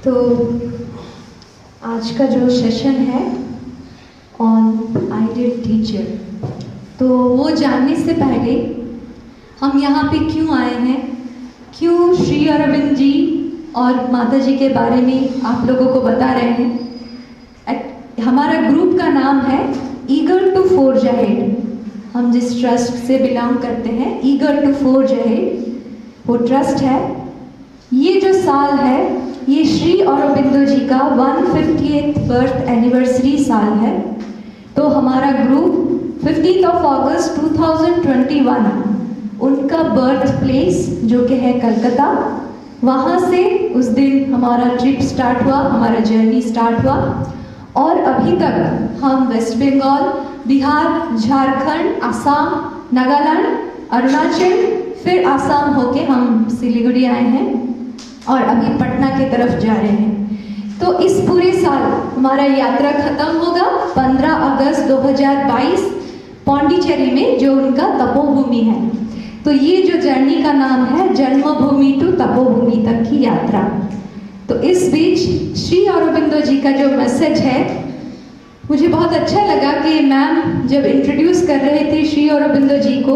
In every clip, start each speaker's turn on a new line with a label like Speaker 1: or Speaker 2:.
Speaker 1: तो आज का जो सेशन है ऑन आइडियल टीचर, तो वो जानने से पहले हम यहाँ पे क्यों आए हैं, क्यों श्री अरविंद जी और माता जी के बारे में आप लोगों को बता रहे हैं। हमारा ग्रुप का नाम है ईगर टू फोर्ज अहेड। हम जिस ट्रस्ट से बिलोंग करते हैं, ईगर टू फोर्ज अहेड, वो ट्रस्ट है। ये जो साल है ये श्री अरबिंदो जी का 150th बर्थ एनिवर्सरी साल है। तो हमारा ग्रुप 15 अगस्त 2021 उनका बर्थ प्लेस जो कि है कलकत्ता, वहाँ से उस दिन हमारा ट्रिप स्टार्ट हुआ, हमारा जर्नी स्टार्ट हुआ। और अभी तक हम वेस्ट बंगाल, बिहार, झारखंड, असम, नागालैंड, अरुणाचल, फिर आसाम होके हम सिलीगुड़ी आए हैं और अभी पटना की तरफ जा रहे हैं। तो इस पूरे साल हमारा यात्रा खत्म होगा 15 अगस्त 2022 पौंडीचेरी में, जो उनका तपोभूमि है। तो ये जो जर्नी का नाम है जन्मभूमि टू तपोभूमि तक की यात्रा। तो इस बीच श्री अरबिंदो जी का जो मैसेज है, मुझे बहुत अच्छा लगा कि मैम जब इंट्रोड्यूस कर रहे थे श्री अरबिंदो जी को,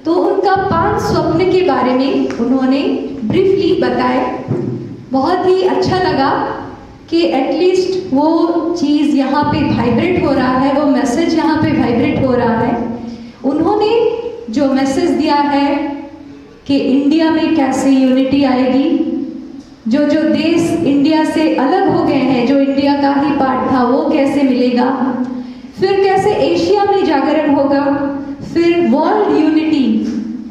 Speaker 1: तो उनका 5 स्वप्न के बारे में उन्होंने ब्रीफली बताए। बहुत ही अच्छा लगा कि एटलीस्ट वो चीज़ यहाँ पे वाइब्रेट हो रहा है, वो मैसेज यहाँ पे वाइब्रेट हो रहा है। उन्होंने जो मैसेज दिया है कि इंडिया में कैसे यूनिटी आएगी, जो जो देश इंडिया से अलग हो गए हैं, जो इंडिया का ही पार्ट था, वो कैसे मिलेगा, फिर कैसे एशिया में जागरण होगा, फिर वर्ल्ड यूनिटी,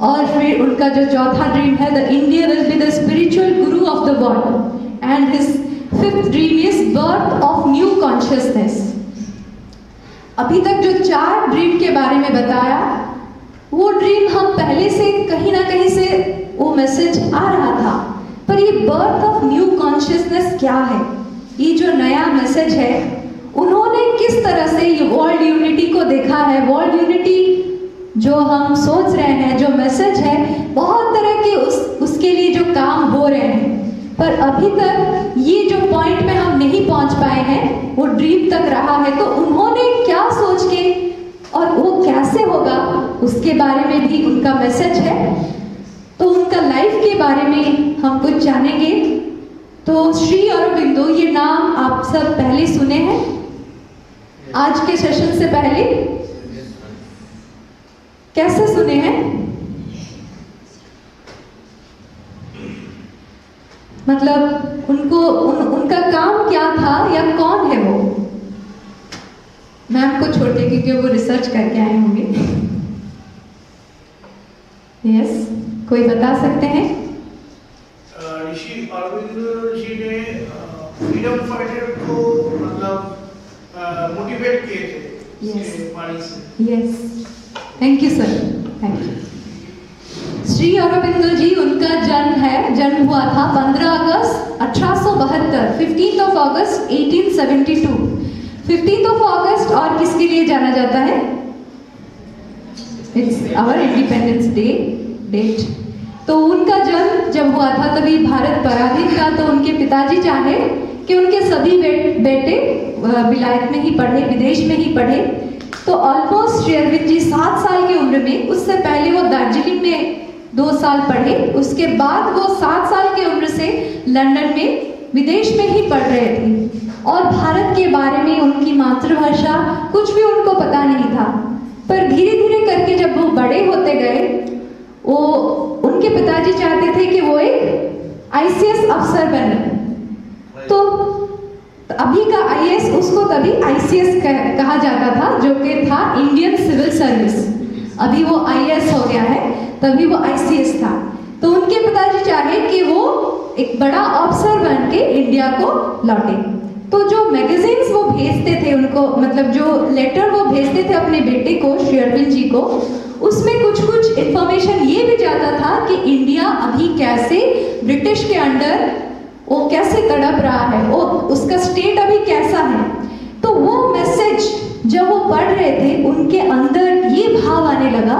Speaker 1: और फिर उनका जो चौथा ड्रीम है the India will be the spiritual guru of the world, and his 5th dream is birth of new consciousness. अभी तक जो 4 ड्रीम के बारे में बताया, वो ड्रीम हम पहले से कहीं ना कहीं से वो मैसेज आ रहा था, पर ये बर्थ ऑफ न्यू कॉन्शियसनेस क्या है, ये जो नया मैसेज है, उन्होंने किस तरह से ये वर्ल्ड यूनिटी को देखा है। वर्ल्ड यूनिटी जो हम सोच रहे हैं, जो मैसेज है, बहुत तरह के उसके लिए जो काम हो रहे हैं, पर अभी तक ये जो पॉइंट में हम नहीं पहुंच पाए हैं, वो ड्रीम तक रहा है। तो उन्होंने क्या सोच के और वो कैसे होगा, उसके बारे में भी उनका मैसेज है। तो उनका लाइफ के बारे में हम कुछ जानेंगे। तो श्री अरबिंदो, ये नाम आप सब पहले सुने हैं आज के सेशन से पहले? कैसे सुने हैं? मतलब उनका काम क्या था, या कौन है वो? मैम को छोड़ के, क्योंकि वो रिसर्च करके आए होंगे। यस, कोई बता सकते हैं?
Speaker 2: ऋषि अरविंद जी ने फ्रीडम फाइटर को मतलब मोटिवेट किए थे इसके वाणी से।
Speaker 1: Yes, thank you sir, thank you. Shri Aurobindo ji, उनका जन्म हुआ था 15 अगस्त 1872, 15 अगस्त 1872। 15 अगस्त और किसके लिए जाना जाता है? It's our independence day date. तो उनका जन्म जब हुआ था तभी भारत पराधीन था। तो उनके पिताजी चाहे कि उनके सभी बेटे विलायत में ही पढ़े, विदेश में ही पढ़े। तो ऑलमोस्ट श्री अरविंद जी 7 साल की उम्र में, उससे पहले वो दार्जिलिंग में 2 साल पढ़े, उसके बाद वो 7 साल की उम्र से लंदन में विदेश में ही पढ़ रहे थे। और भारत के बारे में, उनकी मातृभाषा कुछ भी उनको पता नहीं था। पर धीरे धीरे करके जब वो बड़े होते गए, वो उनके पिताजी चाहते थे कि वो एक ICS अफसर बने। तो अभी का IAS, उसको तभी ICS कहा जाता था, जो कि था इंडियन सिविल सर्विस। अभी वो IAS हो गया है, तभी वो ICS था। तो उनके पिताजी चाहे कि वो एक बड़ा अफसर बन के इंडिया को लौटे। तो जो मैगजीन्स वो भेजते थे उनको, मतलब जो लेटर वो भेजते थे अपने बेटे को, श्री अरविंद जी को, उसमें कुछ कुछ इंफॉर्मेशन ये भी जाता था कि इंडिया अभी कैसे ब्रिटिश के अंडर वो कैसे तड़प रहा है, वो उसका स्टेट अभी कैसा है। तो वो मैसेज जब वो पढ़ रहे थे, उनके अंदर ये भाव आने लगा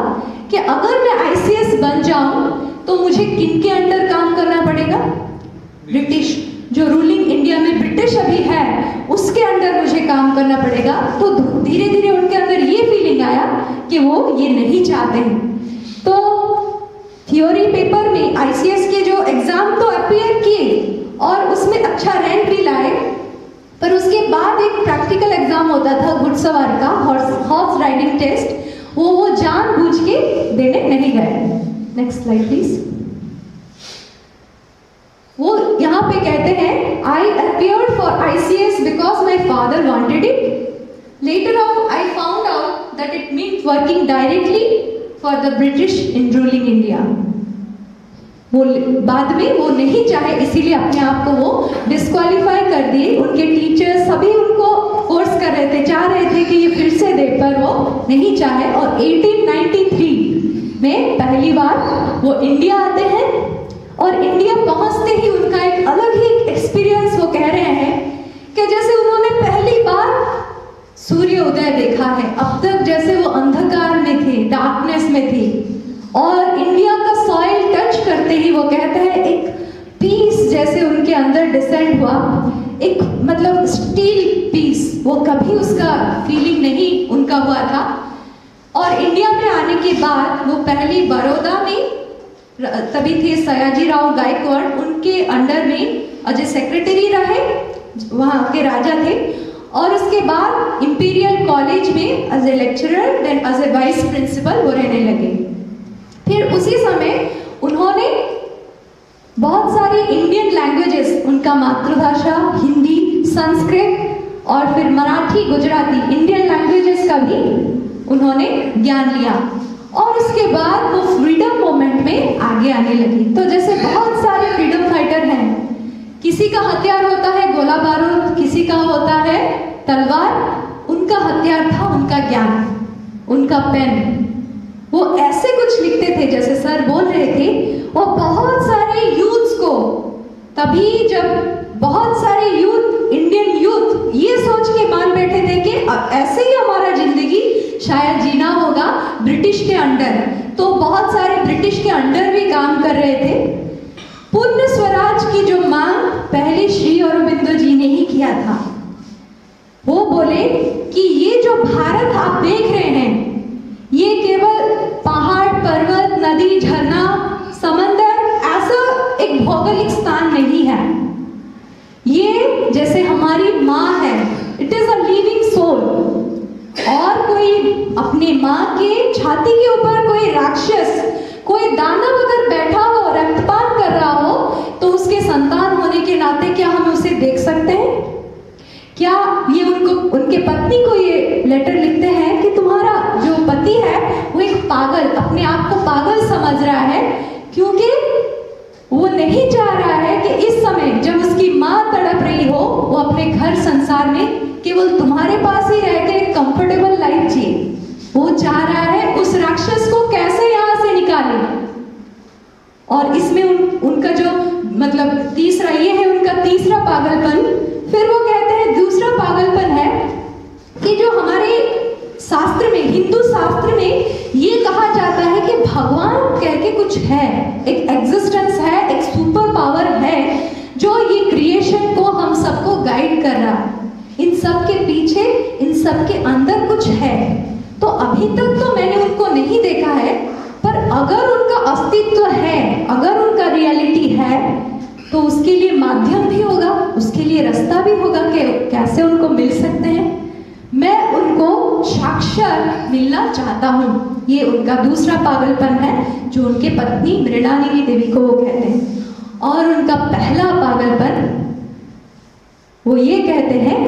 Speaker 1: कि अगर मैं ICS बन जाऊं तो मुझे किन के अंडर काम करना पड़ेगा? ब्रिटिश। जो रूलिंग इंडिया में ब्रिटिश अभी है उसके अंडर मुझे काम करना पड़ेगा। तो धीरे धीरे उनके अंदर ये फीलिंग आया कि वो ये नहीं चाहते हैं। तो थ्योरी पेपर में आईसीएस के जो एग्जाम तो अपीयर किए और उसमें अच्छा रैंक भी लाए, पर उसके बाद एक प्रैक्टिकल एग्जाम होता था घुड़सवार का, हॉर्स राइडिंग टेस्ट, वो जानबूझ के देने नहीं गए। Next slide please. वो यहाँ पे कहते हैं आई appeared for ICS because my father wanted it. Later on I found out that it meant working directly for the British in ruling India. वो बाद में वो नहीं चाहे, इसीलिए अपने आप को वो डिस्क्वालीफाई कर दिए। उनके टीचर्स सभी उनको फोर्स कर रहे थे, चाह रहे थे कि ये फिर से दे, पर वो नहीं चाहे। और 1893 में पहली बार वो इंडिया आते हैं और इंडिया पहुंचते ही उनका एक अलग ही एक्सपीरियंस वो कह रहे हैं कि जैसे उन्होंने पहली बार सूर्य उदय देखा है। अब तक जैसे वो अंधकार में थे, डार्कनेस में थे, और इंडिया का सॉइल टच करते ही वो कहते हैं एक पीस जैसे उनके अंदर डिसेंड हुआ, एक मतलब स्टील पीस, वो कभी उसका फीलिंग नहीं उनका हुआ था। और इंडिया में आने के बाद वो पहली बड़ौदा में, तभी थे सयाजी राव गायकवाड़, उनके अंडर में एज ए सेक्रेटरी रहे, वहाँ के राजा थे। और उसके बाद इंपीरियल कॉलेज में as a lecturer, then as a vice principal वो रहने लगे। फिर उसी समय उन्होंने बहुत सारी इंडियन लैंग्वेजेस, उनका मातृभाषा हिंदी, संस्कृत और फिर मराठी, गुजराती, इंडियन लैंग्वेजेस का भी उन्होंने ज्ञान लिया। और उसके बाद वो फ्रीडम मूवमेंट में आगे आने लगी। तो जैसे बहुत सारे फ्रीडम फाइटर हैं, किसी का हथियार होता है गोला बारूद, किसी का होता है तलवार, उनका हथियार था उनका ज्ञान, उनका पेन। वो ऐसे कुछ लिखते थे, जैसे सर बोल रहे थे, वो बहुत सारे यूथ्स को, तभी जब बहुत सारे यूथ, इंडियन यूथ ये सोच के मान बैठे थे कि ऐसे ही हमारा जिंदगी शायद जीना होगा ब्रिटिश के अंडर, तो बहुत सारे ब्रिटिश के अंडर भी काम कर रहे थे। पूर्ण स्वराज की जो मांग पहले श्री अरबिंदो जी ने ही किया था। वो बोले कि ये जो भारत आप देख रहे हैं, ये केवल पहाड़, पर्वत, नदी, झरना, समंदर ऐसा एक भौगोलिक स्थान नहीं है। ये जैसे हमारी माँ है, it is a living soul. और कोई अपने माँ के छाती के ऊपर कोई राक्षस, कोई दानव अगर बैठा हो, रक्तपात कर रहा हो, तो उसके संतान होने के नाते क्या हम उसे देख सकते हैं? क्या ये उनके पत्नी को ये लेटर लिखते हैं कि तुम्हारा जो पति है वो एक पागल, अपने आप को पागल समझ रहा है, क्योंकि वो नहीं चाह रहा है कि इस समय जब उसकी माँ तड़प रही हो, वो अपने घर संसार में केवल तुम्हारे पास ही रह के एक कंफर्टेबल लाइफ जिए। वो चाह रहा है उस राक्षस को कैसे यहाँ से निकाले। और इसमें उनका जो मतलब तीसरा, ये है उनका तीसरा पागलपन। फिर वो कहते हैं दूसरा पागलपन है कि जो हमारे शास्त्र में, हिंदू शास्त्र में ये कहा जाता है कि भगवान कह के कुछ है, एक एग्जिस्टेंस है, एक सुपर पावर है जो ये क्रिएशन को हम सबको गाइड कर रहा है। इन सब के पीछे, इन सब के अंदर कुछ है। तो अभी तक तो मैंने उनको नहीं देखा है, पर अगर उनका अस्तित्व है, अगर उनका रियलिटी है, तो उसके लिए माध्यम भी होगा, उसके लिए रास्ता भी होगा कि कैसे उनको मिल सकते हैं। मैं उनको साक्षात मिलना चाहता हूँ। ये उनका दूसरा पागलपन है जो उनके पत्नी मृणालिनी देवी को वो कहते हैं। और उनका पहला पागलपन वो ये कहते हैं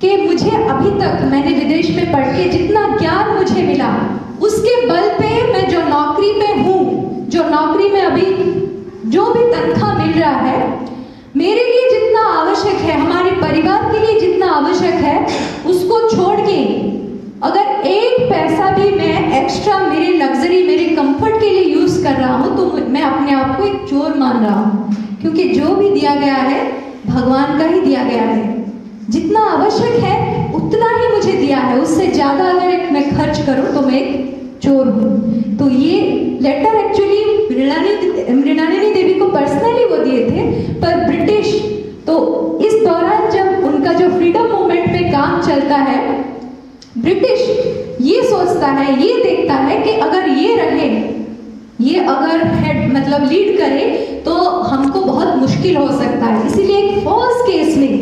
Speaker 1: कि मुझे अभी तक, मैंने विदेश में पढ़ के जितना ज्ञान मुझे मिला, उसके बल पे मैं जो नौकरी पे हूँ, जो नौकरी में अभी जो भी तनख्वाह मिल रहा है, मेरे लिए जितना आवश्यक है, हमारे परिवार के लिए जितना आवश्यक है, उसको छोड़ के अगर एक पैसा भी मैं एक्स्ट्रा मेरे लग्जरी, मेरे कंफर्ट के लिए यूज कर रहा हूँ, तो मैं अपने आप को एक चोर मान रहा हूँ। क्योंकि जो भी दिया गया है भगवान का ही दिया गया है। जितना आवश्यक है उतना ही मुझे दिया है, उससे ज्यादा अगर मैं खर्च करूं तो मैं एक चोर हूँ। तो ये लेटर एक्चुअली मृणालिनी देवी को पर्सनली वो दिए थे, पर ब्रिटिश तो इस दौरान जब उनका जो फ्रीडम मूवमेंट पे काम चलता है, ब्रिटिश ये सोचता है, ये देखता है कि अगर ये रहे, ये अगर हेड मतलब लीड करे तो हमको बहुत मुश्किल हो सकता है। इसीलिए एक फॉल्स केस में,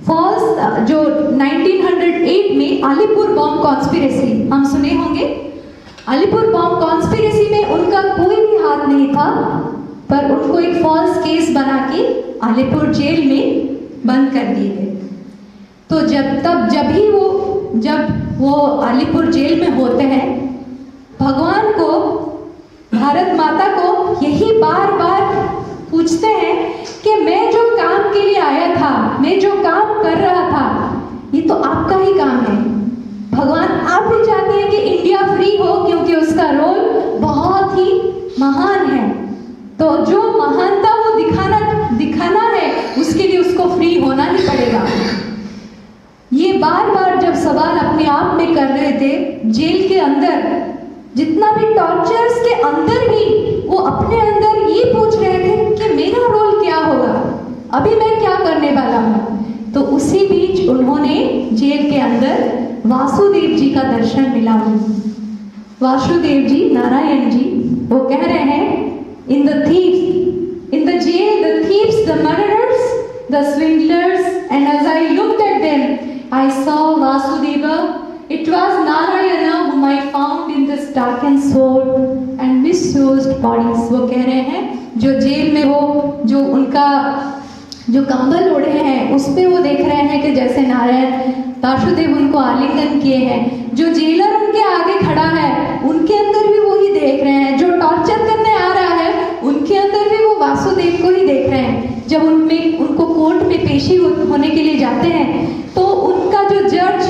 Speaker 1: फॉल्स जो 1908 में अलीपुर बॉम्ब कॉन्स्पिरेसी हम सुने होंगे। अलीपुर बॉम्ब कॉन्स्पिरेसी में उनका कोई भी हाथ नहीं था, पर उनको एक फॉल्स केस बना के अलीपुर जेल में बंद कर दिए गए। तो जब वो अलीपुर जेल में होते हैं, भगवान को, भारत माता को यही बार बार पूछते हैं कि मैं जो काम के लिए आया था, मैं जो काम कर रहा था, ये तो आपका ही काम है। भगवान आप भी चाहते हैं कि इंडिया फ्री हो, क्योंकि उसका रोल बहुत ही महान है। तो जो महानता वो दिखाना है, उसके लिए उसको फ्री होना ही पड़ेगा। ये बार बार जब सवाल अपने आप में कर रहे थे, जेल के अंदर जितना भी टॉर्चर्स के अंदर भी वो अपने अंदर ये पूछ रहे थे कि मेरा रोल क्या होगा, अभी मैं क्या करने वाला हूँ। तो उसी बीच उन्होंने जेल के अंदर वासुदेव जी का दर्शन मिला। वासुदेव जी, नारायण जी, वो कह रहे हैं, in the jail, the thieves, the murderers, the swindlers, and as I looked at them, I saw Vasudeva. It was Narayana whom I found in this darkened soul and misused bodies. वो कह रहे हैं, जो jail में वो जो उनका जो कंबल ओढ़े हैं, उस पे वो देख रहे हैं कि जैसे नारायण वासुदेव उनको आलिंगन किए हैं। जो जेलर उनके आगे खड़ा है, उनके अंदर भी वो ही देख रहे हैं। जो टॉर्चर करने आ रहा है, उनके अंदर भी वो वासुदेव को ही देख रहे हैं। जब उनको कोर्ट में पेशी होने के लिए जाते हैं, तो उनका जो जज,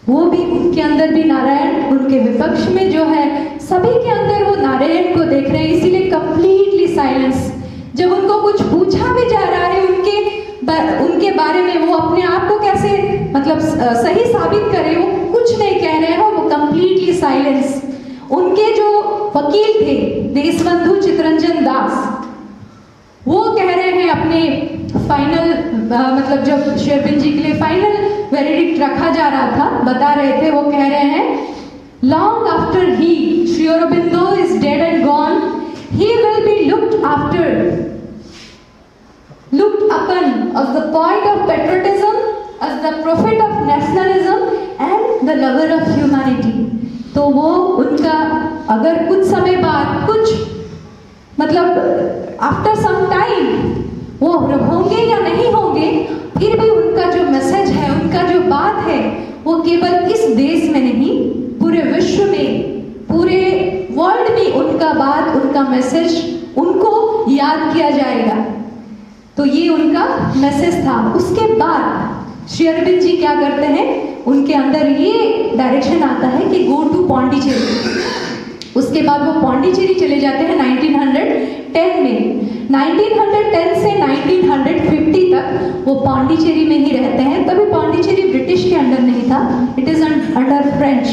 Speaker 1: वो भी उनके अंदर भी नारायण, उनके विपक्ष में जो है, सभी के अंदर वो नारायण को देख रहे हैं। इसीलिए कंप्लीटली साइलेंस। जब उनको कुछ पूछा भी जा रहा है उनके बारे में, वो अपने आप को कैसे मतलब सही साबित करे, वो कुछ नहीं कह रहे हो, वो कंप्लीटली साइलेंस। उनके जो वकील थे, देशबंधु चितरंजन दास, वो कह रहे हैं अपने फाइनल मतलब जब शेरविन जी के लिए फाइनल वेरिडिक्ट रखा जा रहा था, बता रहे थे, वो कह रहे हैं, long after he Shri Aurobindo is dead and gone, he will be looked upon as the poet of patriotism, as the prophet of nationalism and the lover of humanity. तो वो उनका अगर कुछ समय बाद, कुछ मतलब आफ्टर सम टाइम वो होंगे या नहीं होंगे, फिर भी उनका जो मैसेज है, उनका जो बात है, वो केवल इस देश में नहीं, पूरे विश्व में, पूरे वर्ल्ड में उनका बात, उनका मैसेज उनको याद किया जाएगा। तो ये उनका मैसेज था। उसके बाद श्री अरविंद जी क्या करते हैं, उनके अंदर ये डायरेक्शन आता है कि गो टू पौंडीचेरी। उसके बाद वो पौंडीचेरी चले जाते हैं 1910 में। 1910 से 1950 तक वो पौंडीचेरी में ही रहते हैं। तभी पौंडीचेरी ब्रिटिश के अंडर नहीं था, इट इज अंडर फ्रेंच।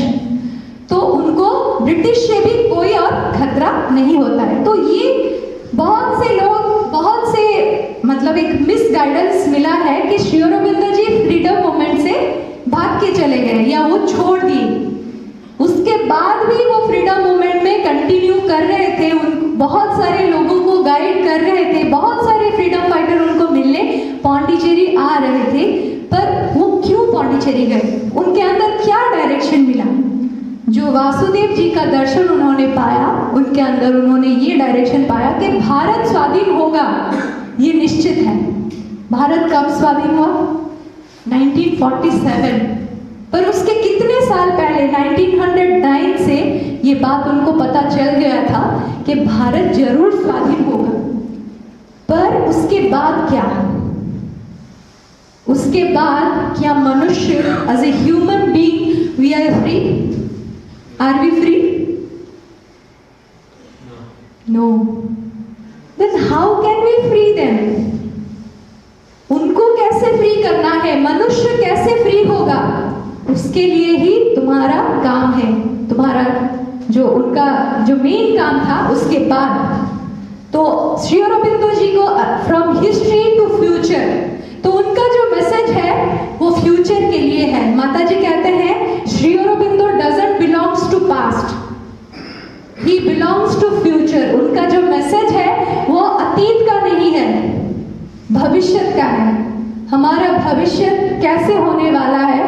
Speaker 1: तो उनको ब्रिटिश से भी कोई और खतरा नहीं होता है। तो ये बहुत से लोग, बहुत से मतलब एक मिसगाइडेंस मिला है कि श्री अरबिंदो जी फ्रीडम मूवमेंट से भाग के चले गए या वो छोड़ दिए। उसके बाद भी वो फ्रीडम मूवमेंट में कंटिन्यू कर रहे थे, बहुत सारे लोगों को गाइड कर रहे थे, बहुत सारे फ्रीडम फाइटर उनको मिलने पौंडीचेरी आ रहे थे। पर वो क्यों पौंडीचेरी गए, उनके अंदर क्या डायरेक्शन मिला? जो वासुदेव जी का दर्शन उन्होंने पाया, उनके अंदर उन्होंने ये डायरेक्शन पाया कि भारत स्वाधीन होगा, ये निश्चित है। भारत कब स्वाधीन हुआ? 1947। पर उसके कितने साल पहले 1909 से ये बात उनको पता चल गया था कि भारत जरूर स्वाधीन होगा। पर उसके बाद क्या? उसके बाद क्या मनुष्य as a human being we are free? Are we free? No. Then how can we free them? उनको कैसे फ्री करना है? मनुष्य कैसे फ्री होगा? उसके लिए ही तुम्हारा काम है, तुम्हारा जो उनका जो मेन काम था उसके बाद। तो श्री अरबिंदो जी को फ्रॉम हिस्ट्री टू फ्यूचर, तो उनका जो मैसेज है वो फ्यूचर के लिए है। माता जी कहते हैं Shri Aurobindo doesn't belongs to past, he belongs to future. उनका जो मैसेज है वो अतीत का नहीं है, भविष्य का है। हमारा भविष्य कैसे होने वाला है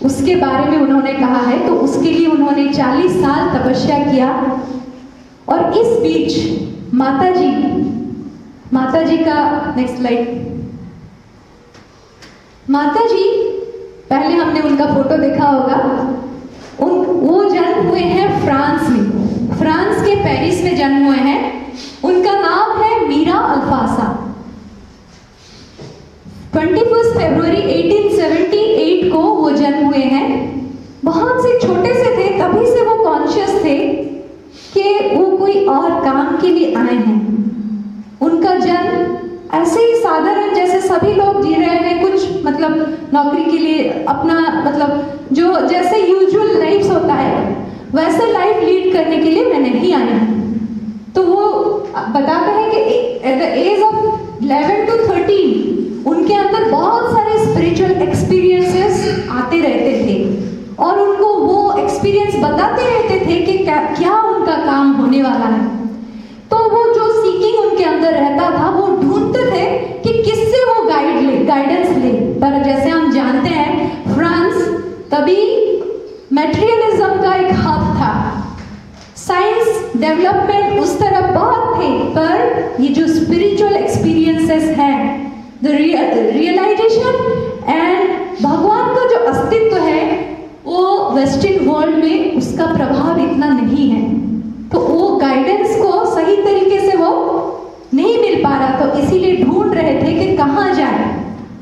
Speaker 1: उसके बारे में उन्होंने कहा है। तो उसके लिए उन्होंने 40 साल तपस्या किया। और इस बीच माता जी का नेक्स्ट स्लाइड। माता जी, पहले हमने उनका फोटो देखा होगा, वो जन्म हुए हैं फ्रांस में, फ्रांस के पेरिस में जन्म हुए हैं। उनका नाम है मीरा अल्फासा। 21 फरवरी 1878 को वो जन्म हुए हैं। बहुत से छोटे से थे, तभी से वो कॉन्शियस थे कि वो कोई और काम के लिए आए हैं। उनका जन्म ऐसे ही साधारण जैसे सभी लोग जी रहे हैं, कुछ मतलब नौकरी के लिए अपना मतलब जो जैसे यूजुअल लाइफ होता है वैसे लाइफ लीड करने के लिए मैं नहीं आया हूँ। तो वो बताते हैं कि at the age of 11 to 13 उनके अंदर बहुत सारे स्पिरिचुअल एक्सपीरियंसेस आते रहते थे और उनको वो एक्सपीरियंस बताते रहते थे कि क्या उनका काम होने वाला है। तो वो जो सीकिंग उनके अंदर रहता था, वो ढूंढते थे कि किससे वो गाइडेंस ले। पर जैसे हम जानते हैं फ्रांस तभी मटेरियलिज्म का एक हब था, साइंस डेवलपमेंट उस तरफ बहुत थे, पर ये जो स्पिरिचुअल एक्सपीरियंसेस हैं, द रियलाइजेशन एंड भगवान का जो अस्तित्व है वो वेस्टर्न वर्ल्ड में उसका प्रभाव इतना नहीं है। तो वो गाइडेंस को सही तरीके से वो नहीं मिल पा रहा, तो इसीलिए ढूंढ रहे थे कि कहाँ जाए।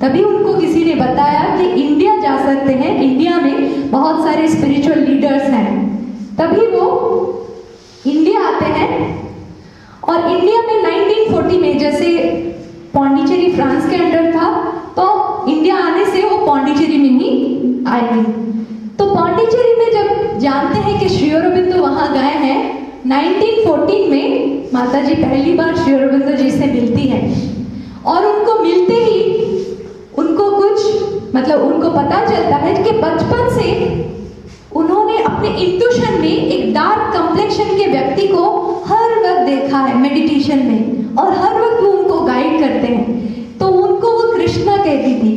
Speaker 1: तभी उनको किसी ने बताया कि इंडिया जा सकते हैं, इंडिया में बहुत सारे स्पिरिचुअल लीडर्स हैं। तभी वो इंडिया आते हैं और इंडिया में 1940 में जैसे पौंडीचेरी फ्रांस के अंडर था, तो इंडिया आने से वो पौंडीचेरी में ही आए। तो पौंडीचेरी में जब जानते हैं कि श्री अरबिंदो वहाँ गए हैं, 1914 में माता जी पहली बार श्री अरबिंदो जी से मिलती हैं और उनको मिलते ही उनको कुछ मतलब उनको पता चलता है कि बचपन से उन्होंने अपने इंट्यूशन में एक डार्क कम्प्लेक्शन के व्यक्ति को हर वक्त देखा है मेडिटेशन में, और हर वक्त वो उनको गाइड करते हैं। तो उनको वो कृष्णा कहती थी।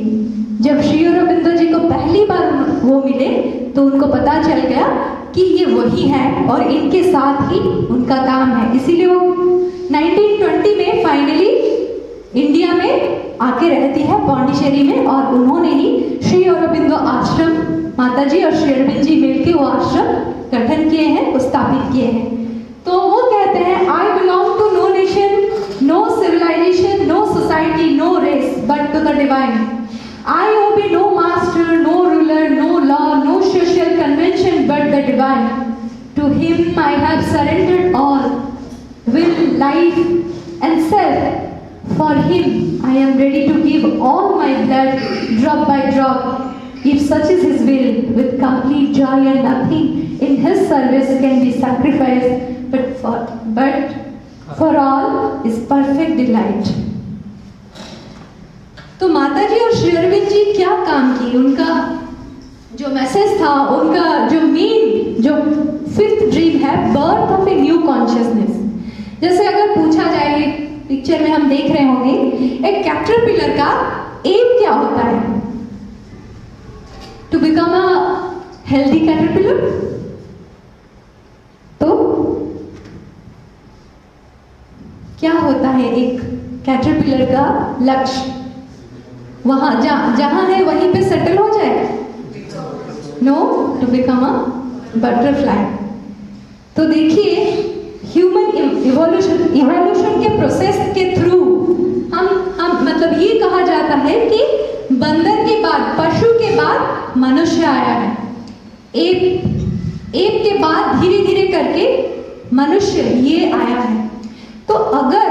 Speaker 1: जब श्री अरबिंदो जी को पहली बार वो मिले तो उनको पता चल गया कि ये वही है और इनके साथ ही उनका काम है। इसीलिए वो 1920 में फाइनली इंडिया में आके रहती है पौंडीचेरी में, और उन्होंने ही श्री अरबिंदो आश्रम, माता जी और श्री अरबिंद जी मिलकर वो आश्रम गठन किए हैं, स्थापित किए हैं। तो वो कहते हैं I belong to no nation, no civilisation, no society, no race but to the divine. I obey no master, no ruler, no law, no social convention but the divine. To him I have surrendered all, will, life and self. For him I am ready to give all my blood drop by drop. If such is his will, with complete joy and nothing in his service can be sacrificed, but for all is perfect delight. तो माता जी और श्री अरविंद जी क्या काम किए, उनका जो message था, उनका जो मेन जो 5th ड्रीम है, birth of a new consciousness. जैसे अगर पूछा जाए, पिक्चर में हम देख रहे होंगे, एक कैटरपिलर का एम क्या होता है? To become a healthy caterpillar. तो क्या होता है एक कैटरपिलर का लक्ष्य? वहां जहां है वहीं पे सेटल हो जाए? No, to become a butterfly. तो देखिए ह्यूमन इवोल्यूशन के प्रोसेस के थ्रू हम मतलब ये कहा जाता है कि बंदर के बाद, पशु के बाद मनुष्य आया है। एप के बाद धीरे धीरे करके मनुष्य ये आया है। तो अगर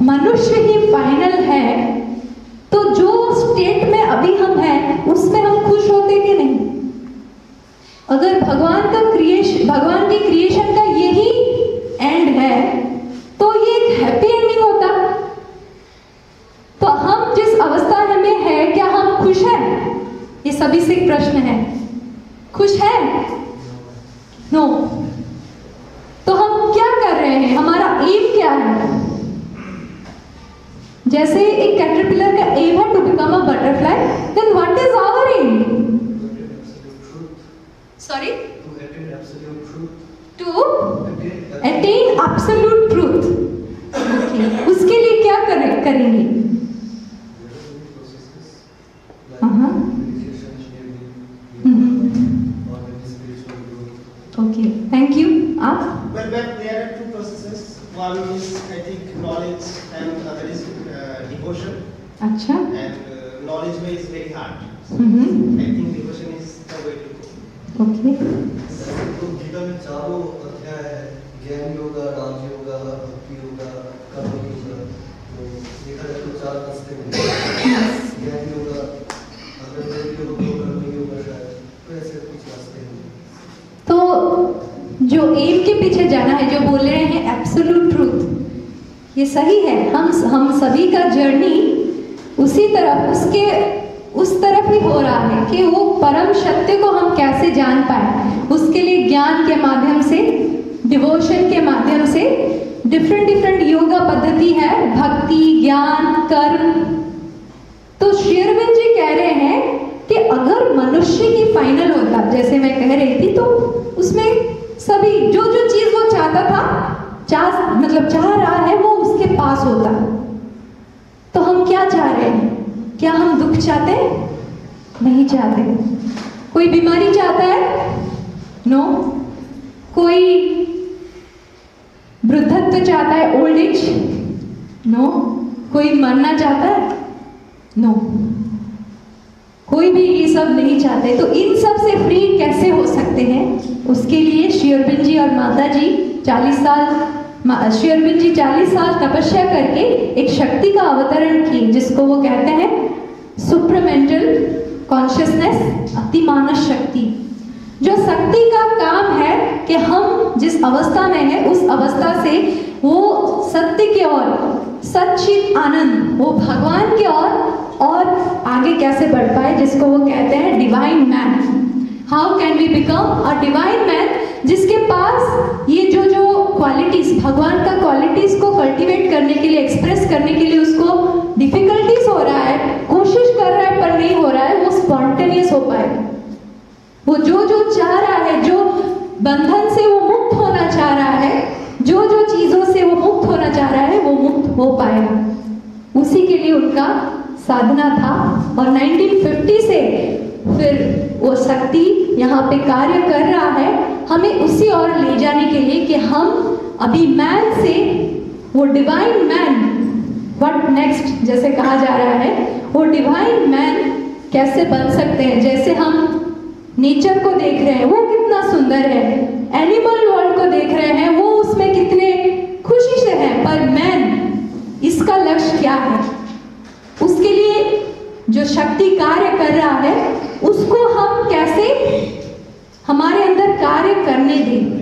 Speaker 1: मनुष्य ही फाइनल है तो जो स्टेट में अभी हम हैं उसमें हम खुश होते कि नहीं? अगर भगवान की क्रिएशन का यही एंड है तो ये एक जैसे एक कैटरपिलर का एम है to become a butterfly, then what is our aim? Sorry, to attain absolute truth. उसके लिए क्या करेंगे? Okay, thank you. आप?
Speaker 3: Well, there are two processes. One is, I think, knowledge, and other is devotion.
Speaker 1: अच्छा।
Speaker 3: And knowledge way is very hard. I think devotion is the way to go.
Speaker 1: Okay.
Speaker 4: तो गीता में चारों अध्याय है, ज्ञान योगा, राज योगा, भक्ति योगा, कर्म योगा। तो देखा जाए तो चार रास्ते हैं। ज्ञान योगा, अगर कर्म योगा शायद, तो ऐसे कुछ रास्ते हैं।
Speaker 1: तो जो एम के पीछे जाना है, जो बोल रहे हैं एब्सोल्यूट ट्रूथ, ये सही है। हम सभी का जर्नी उसी तरफ, उस तरफ ही हो रहा है कि वो परम सत्य को हम कैसे जान पाए। उसके लिए ज्ञान के माध्यम से, डिवोशन के माध्यम से, डिफरेंट योगा पद्धति है, भक्ति, ज्ञान, कर्म। तो श्री अरविंद जी कह रहे हैं कि अगर मनुष्य की फाइनल होता, जैसे मैं कह रही थी, तो उसमें सभी जो चीज वो चाहता था, चाह रहा है, वो उसके पास होता। तो हम क्या चाह रहे हैं? क्या हम दुख चाहते हैं? नहीं चाहते। कोई बीमारी चाहता है? नो। कोई वृद्धत्व चाहता है, ओल्ड एज? नो। कोई मरना चाहता है? नो। कोई भी ये सब नहीं चाहते। तो इन सब से फ्री कैसे हो सकते हैं? उसके लिए श्री अरविंद जी और माता जी 40 साल तपस्या करके एक शक्ति का अवतरण किए, जिसको वो कहते हैं सुप्रामेंटल कॉन्शियसनेस, अतिमानस शक्ति। जो शक्ति का काम है कि हम जिस अवस्था में हैं, उस अवस्था से वो सत्य की ओर, सच्चित आनंद, वो भगवान की ओर और आगे कैसे बढ़ पाए, जिसको वो कहते हैं divine man. How can we become a divine man, जिसके पास ये जो क्वालिटीज, भगवान का क्वालिटीज को कल्टीवेट करने के लिए, एक्सप्रेस करने के लिए उसको डिफिकल्टीज हो रहा है, कोशिश कर रहा है पर नहीं हो रहा है, वो स्पॉन्टेनियस हो पाए। वो जो चाह रहा है, जो बंधन से वो मुक्त होना चाह रहा है, जो चीजों से वो मुक्त होना चाह रहा है, वो मुक्त हो पाएगा। उसी के लिए उनका साधना था। और 1950 से फिर वो शक्ति यहाँ पे कार्य कर रहा है, हमें उसी ओर ले जाने के लिए कि हम अभी मैन से वो डिवाइन मैन, व्हाट नेक्स्ट जैसे कहा जा रहा है, वो डिवाइन मैन कैसे बन सकते हैं। जैसे हम नेचर को देख रहे हैं, वो कितना सुंदर है, एनिमल वर्ल्ड को देख रहे हैं, वो उसमें कितने खुशी से है, पर मैन, इसका लक्ष्य क्या है? उसके लिए जो शक्ति कार्य कर रहा है, उसको हम कैसे हमारे अंदर कार्य करने दें।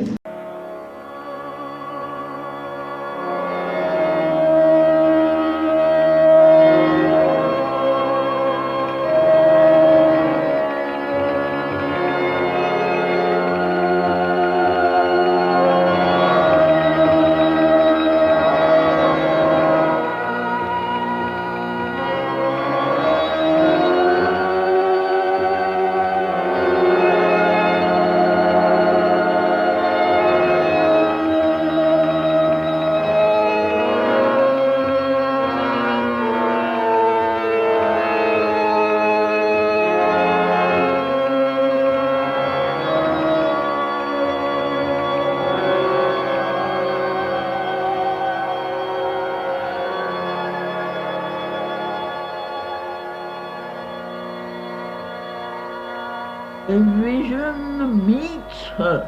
Speaker 5: A vision meets her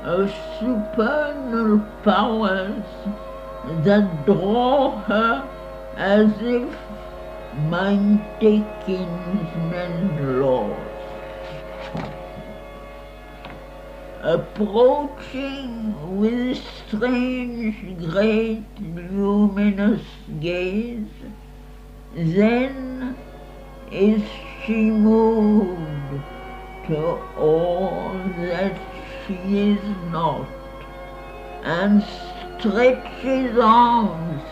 Speaker 5: of supernal powers that draw her as if mighty kinsmen lords. Approaching with strange, great, luminous gaze, then is she moved to all that she is not, and stretches arms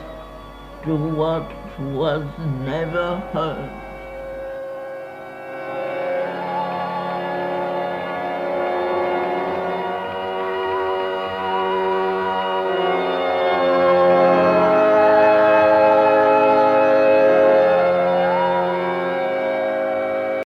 Speaker 5: to what was never heard.